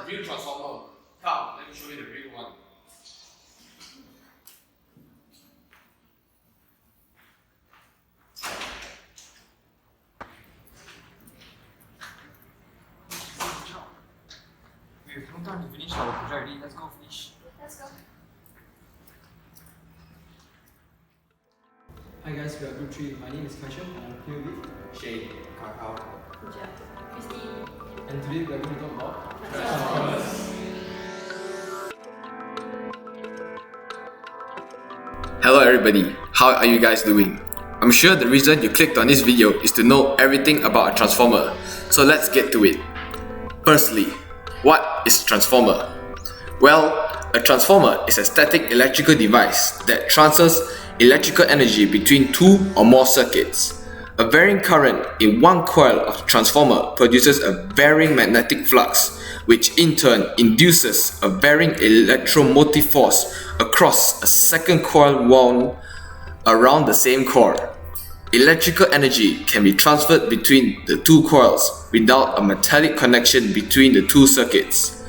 real transformer. Come, let me show you the real one. We have no time to finish our project already. Let's go finish. Let's go. Hi guys, we are group 3. My name is Kaishan and I'm here with Shane, Kakao. Puja, Christine. and today we are going to talk about Transformers. Hello everybody, how are you guys doing? I'm sure the reason you clicked on this video is to know everything about a transformer, so let's get to it. Firstly, what is a transformer? Well, a transformer is a static electrical device that transfers electrical energy between two or more circuits. A varying current in one coil of the transformer produces a varying magnetic flux, which in turn induces a varying electromotive force across a second coil wound around the same core. Electrical energy can be transferred between the two coils without a metallic connection between the two circuits.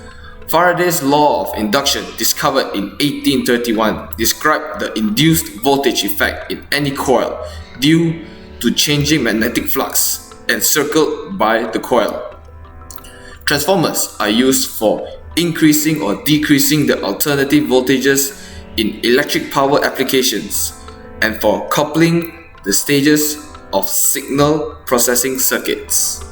Faraday's law of induction, discovered in 1831, described the induced voltage effect in any coil due to changing magnetic flux encircled by the coil. Transformers are used for increasing or decreasing the alternative voltages in electric power applications and for coupling the stages of signal processing circuits.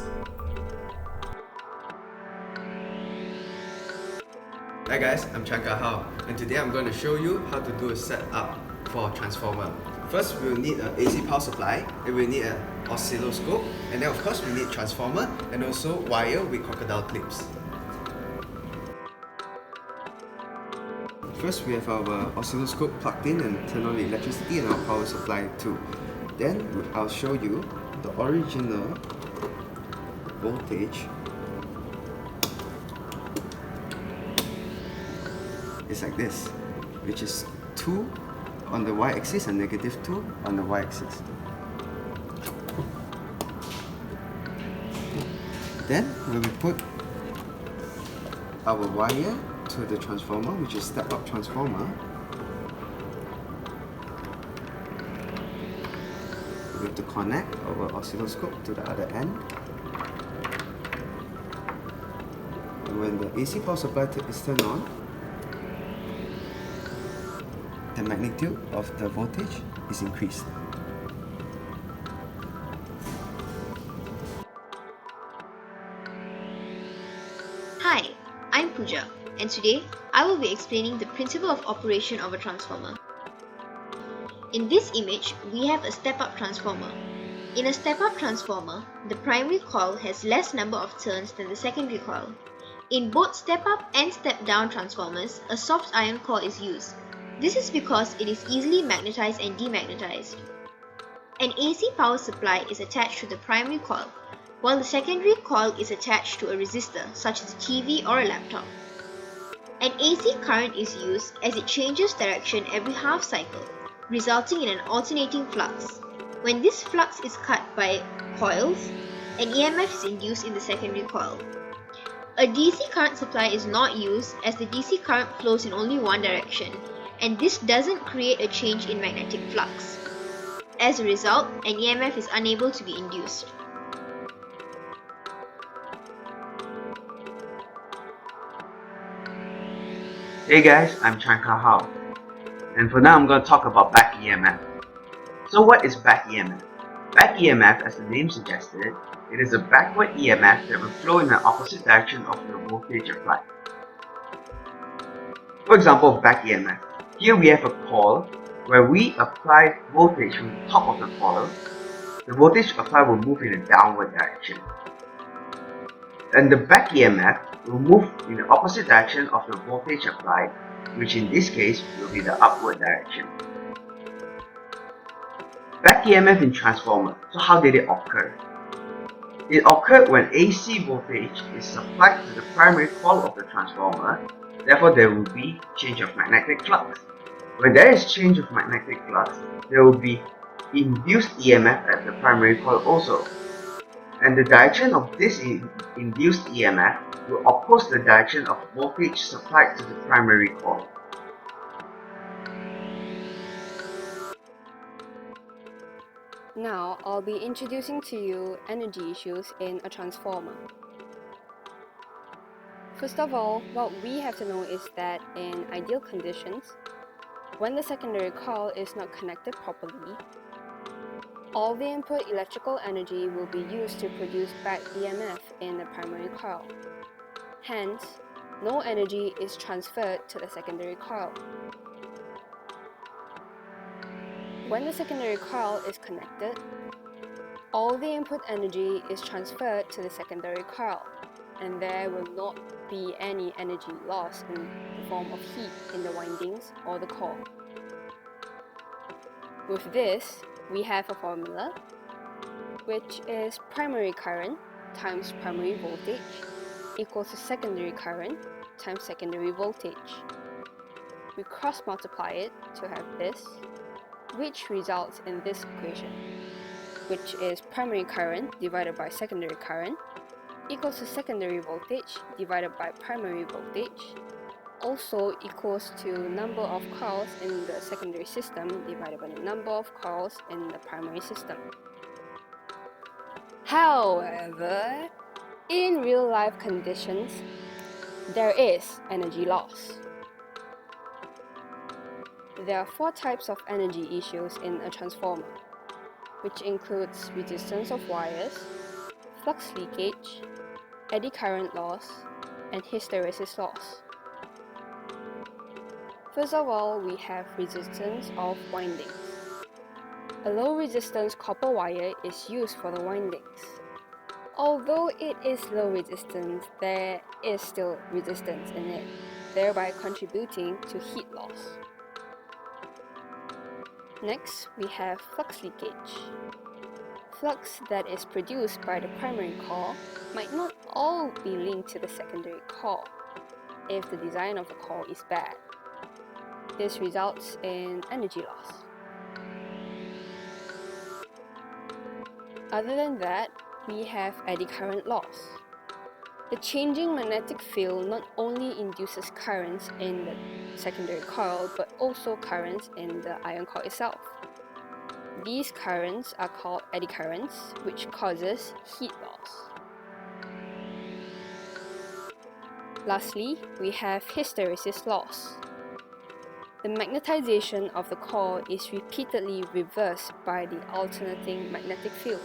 Hi guys, I'm Chanka Hao, and today I'm going to show you how to do a setup for a transformer. First, we'll need an AC power supply, and we'll need an oscilloscope, and then of course we need transformer and also wire with crocodile clips. First, we have our oscilloscope plugged in and turn on the electricity and our power supply too. Then I'll show you the original voltage. It's like this, which is 2 on the y-axis and negative 2 on the y-axis. Then when we put our wire to the transformer, which is step-up transformer, we have to connect our oscilloscope to the other end. And when the AC power supply is turned on, the magnitude of the voltage is increased. Hi, I'm Puja, and today I will be explaining the principle of operation of a transformer. In this image, we have a step-up transformer. In a step-up transformer, the primary coil has less number of turns than the secondary coil. In both step-up and step-down transformers, a soft iron core is used. This is because it is easily magnetized and demagnetized. An AC power supply is attached to the primary coil, while the secondary coil is attached to a resistor, such as a TV or a laptop. An AC current is used as it changes direction every half cycle, resulting in an alternating flux. When this flux is cut by coils, an EMF is induced in the secondary coil. A DC current supply is not used as the DC current flows in only one direction, and this doesn't create a change in magnetic flux. As a result, an EMF is unable to be induced. Hey guys, I'm Chanka Hao, and for now I'm going to talk about back EMF. So what is back EMF? Back EMF, as the name suggested, it is a backward EMF that will flow in the opposite direction of the voltage applied. For example, back EMF. Here we have a coil where we apply voltage from the top of the coil. The voltage applied will move in a downward direction. And the back EMF will move in the opposite direction of the voltage applied, which in this case will be the upward direction. Back EMF in transformer. So how did it occur? It occurred when AC voltage is supplied to the primary coil of the transformer. Therefore, there will be change of magnetic flux. When there is change of magnetic flux, there will be induced EMF at the primary coil also. and the direction of this induced EMF will oppose the direction of voltage supplied to the primary coil. Now, I'll be introducing to you energy issues in a transformer. First of all, what we have to know is that in ideal conditions, when the secondary coil is not connected properly, all the input electrical energy will be used to produce back EMF in the primary coil. Hence, no energy is transferred to the secondary coil. When the secondary coil is connected, all the input energy is transferred to the secondary coil, and there will not be any energy loss in the form of heat in the windings or the core. With this, we have a formula, which is primary current times primary voltage equals to secondary current times secondary voltage. We cross multiply it to have this, which results in this equation, which is primary current divided by secondary current equals to secondary voltage divided by primary voltage, also equals to number of coils in the secondary system divided by the number of coils in the primary system. However, in real life conditions, there is energy loss. There are 4 types of energy issues in a transformer, which includes resistance of wires, flux leakage, eddy current loss, and hysteresis loss. First of all, we have resistance of windings. A low resistance copper wire is used for the windings. Although it is low resistance, there is still resistance in it, thereby contributing to heat loss. Next, we have flux leakage. Flux that is produced by the primary core might not all be linked to the secondary core if the design of the core is bad. This results in energy loss. Other than that, we have eddy current loss. The changing magnetic field not only induces currents in the secondary coil but also currents in the iron core itself. These currents are called eddy currents, which causes heat loss. Lastly, we have hysteresis loss. The magnetization of the core is repeatedly reversed by the alternating magnetic field.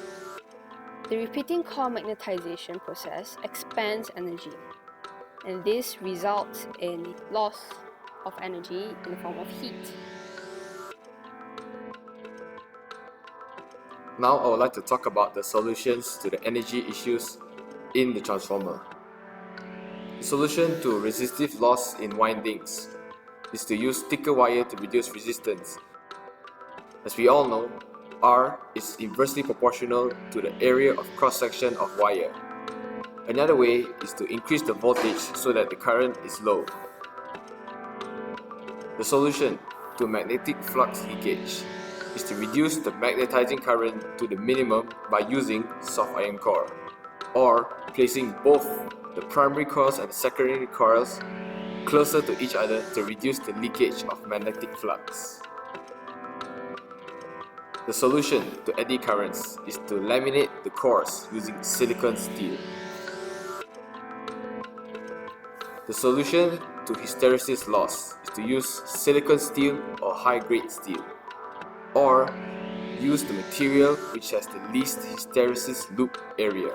The repeating core magnetization process expands energy, and this results in loss of energy in the form of heat. Now I would like to talk about the solutions to the energy issues in the transformer. The solution to resistive loss in windings is to use thicker wire to reduce resistance. As we all know, R is inversely proportional to the area of cross-section of wire. Another way is to increase the voltage so that the current is low. The solution to magnetic flux leakage is to reduce the magnetizing current to the minimum by using soft iron core, or placing both the primary coils and secondary coils closer to each other to reduce the leakage of magnetic flux. The solution to eddy currents is to laminate the cores using silicon steel. The solution to hysteresis loss is to use silicon steel or high-grade steel, or use the material which has the least hysteresis loop area.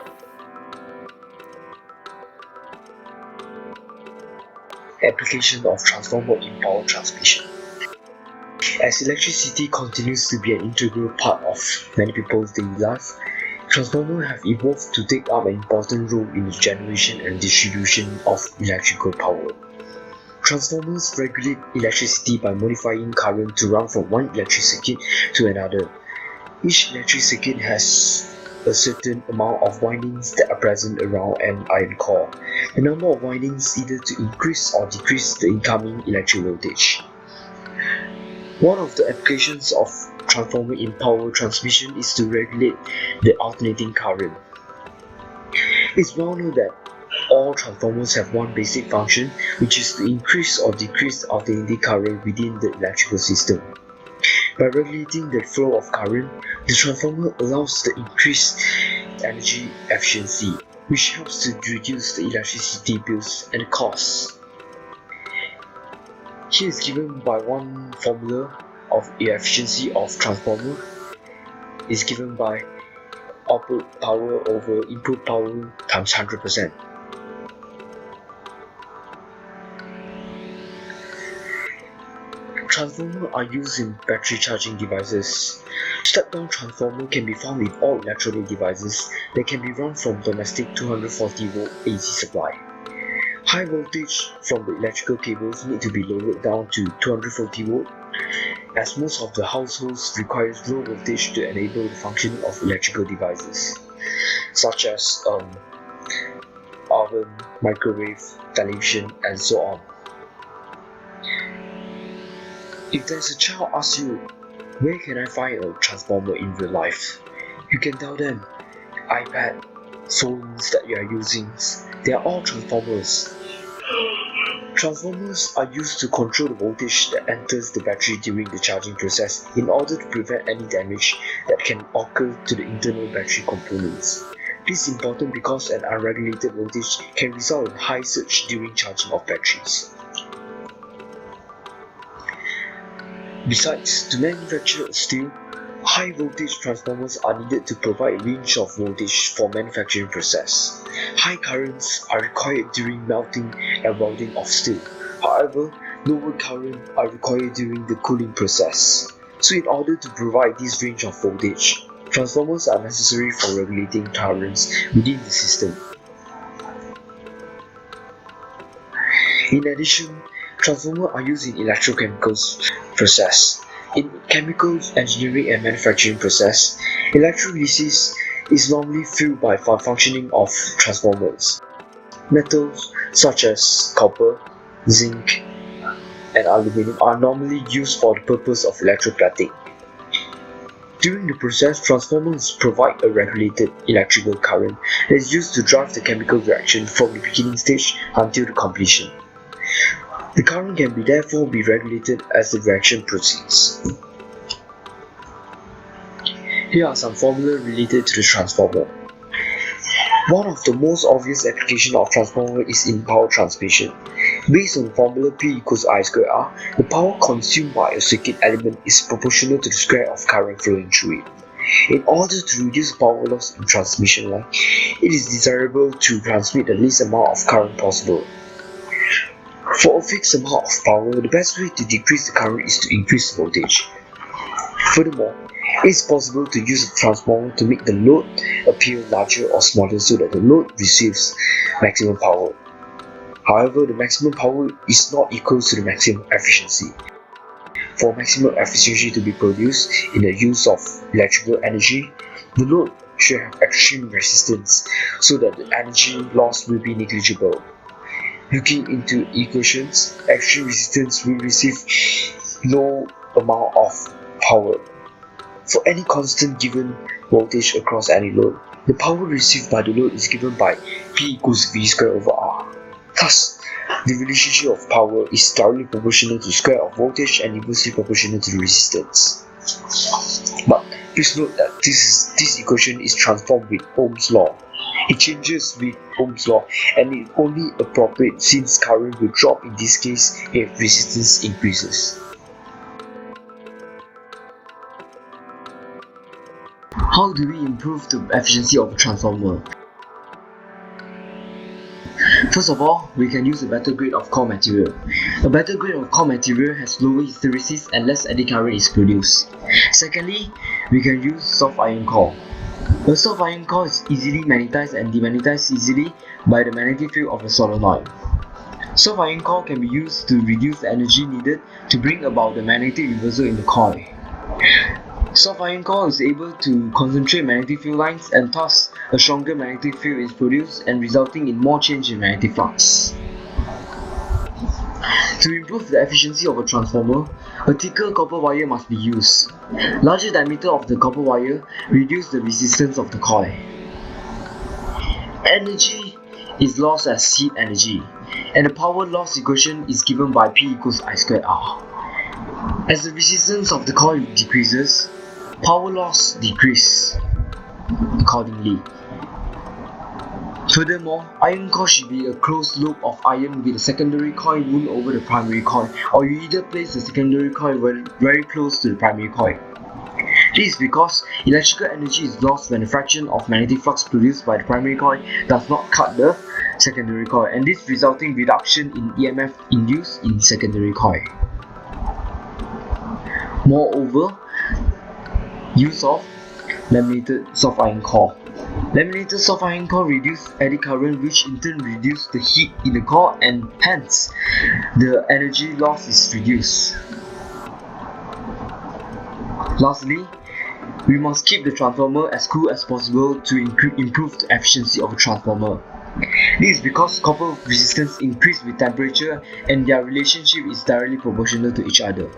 Application of transformer in power transmission. As electricity continues to be an integral part of many people's daily life, transformers have evolved to take up an important role in the generation and distribution of electrical power. Transformers regulate electricity by modifying current to run from one electric circuit to another. Each electric circuit has a certain amount of windings that are present around an iron core. The number of windings either to increase or decrease the incoming electric voltage. One of the applications of transformer in power transmission is to regulate the alternating current. It's well known that all transformers have one basic function, which is to increase or decrease alternating current within the electrical system. By regulating the flow of current, the transformer allows the increased energy efficiency, which helps to reduce the electricity bills and the costs. Here is given by one formula of the efficiency of transformer is given by output power over input power times 100%. Transformers are used in battery charging devices. Step-down transformer can be found in all electronic devices that can be run from domestic 240-volt AC supply. High voltage from the electrical cables need to be lowered down to 240 volt, as most of the households requires low voltage to enable the functioning of electrical devices, such as oven, microwave, television, and so on. If there's a child asks you, where can I find a transformer in real life? You can tell them, iPad, phones that you are using, they are all transformers. Transformers are used to control the voltage that enters the battery during the charging process in order to prevent any damage that can occur to the internal battery components. This is important because an unregulated voltage can result in high surge during charging of batteries. Besides, to manufacture steel, high voltage transformers are needed to provide range of voltage for manufacturing process. High currents are required during melting and welding of steel. However, lower current are required during the cooling process. So in order to provide this range of voltage, transformers are necessary for regulating currents within the system. In addition, transformers are used in electrochemicals process. In chemical engineering and manufacturing process, electrolysis is normally fueled by functioning of transformers. Metals such as copper, zinc, and aluminum are normally used for the purpose of electroplating. During the process, transformers provide a regulated electrical current that is used to drive the chemical reaction from the beginning stage until the completion. The current can therefore be regulated as the reaction proceeds. Here are some formulas related to the transformer. One of the most obvious applications of transformer is in power transmission. Based on the formula P equals I squared R, the power consumed by a circuit element is proportional to the square of current flowing through it. In order to reduce power loss in transmission line, it is desirable to transmit the least amount of current possible. For a fixed amount of power, the best way to decrease the current is to increase the voltage. Furthermore, it is possible to use a transformer to make the load appear larger or smaller so that the load receives maximum power. However, the maximum power is not equal to the maximum efficiency. For maximum efficiency to be produced in the use of electrical energy, the load should have extreme resistance so that the energy loss will be negligible. Looking into equations, extreme resistance will receive low amount of power. For any constant given voltage across any load, the power received by the load is given by P equals V squared over R. Thus, the relationship of power is directly proportional to the square of voltage and inversely proportional to the resistance. But please note that this equation is transformed with Ohm's law. It changes with Ohm's law and is only appropriate since current will drop in this case if resistance increases. How do we improve the efficiency of a transformer? First of all, we can use a better grade of core material. A better grade of core material has lower hysteresis and less eddy current is produced. Secondly, we can use soft iron core. A soft iron core is easily magnetized and demagnetized easily by the magnetic field of a solenoid. Soft iron core can be used to reduce the energy needed to bring about the magnetic reversal in the coil. Soft iron core is able to concentrate magnetic field lines and thus a stronger magnetic field is produced and resulting in more change in magnetic flux. To improve the efficiency of a transformer, a thicker copper wire must be used. Larger diameter of the copper wire reduces the resistance of the coil. Energy is lost as heat energy, and the power loss equation is given by P equals I squared R. As the resistance of the coil decreases, power loss decreases accordingly. Furthermore, iron core should be a closed loop of iron with a secondary coil wound over the primary coil, or you either place the secondary coil very close to the primary coil. This is because electrical energy is lost when the fraction of magnetic flux produced by the primary coil does not cut the secondary coil, and this resulting reduction in EMF induced in secondary coil. Moreover, use of laminated soft iron core. Laminated soft iron core reduce eddy current, which in turn reduce the heat in the core, and hence the energy loss is reduced. Lastly, we must keep the transformer as cool as possible to improve the efficiency of a transformer. This is because copper resistance increases with temperature and their relationship is directly proportional to each other.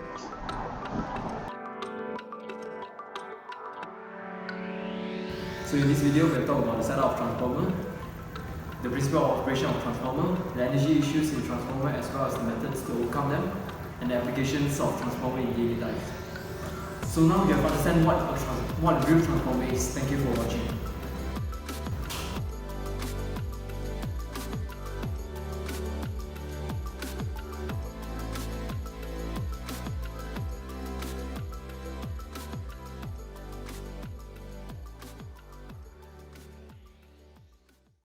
So in this video, we'll talk about the setup of transformer, the principle of operation of transformer, the energy issues in transformer as well as the methods to overcome them, and the applications of transformer in daily life. So now you have understand what a real transformer is. Thank you for watching.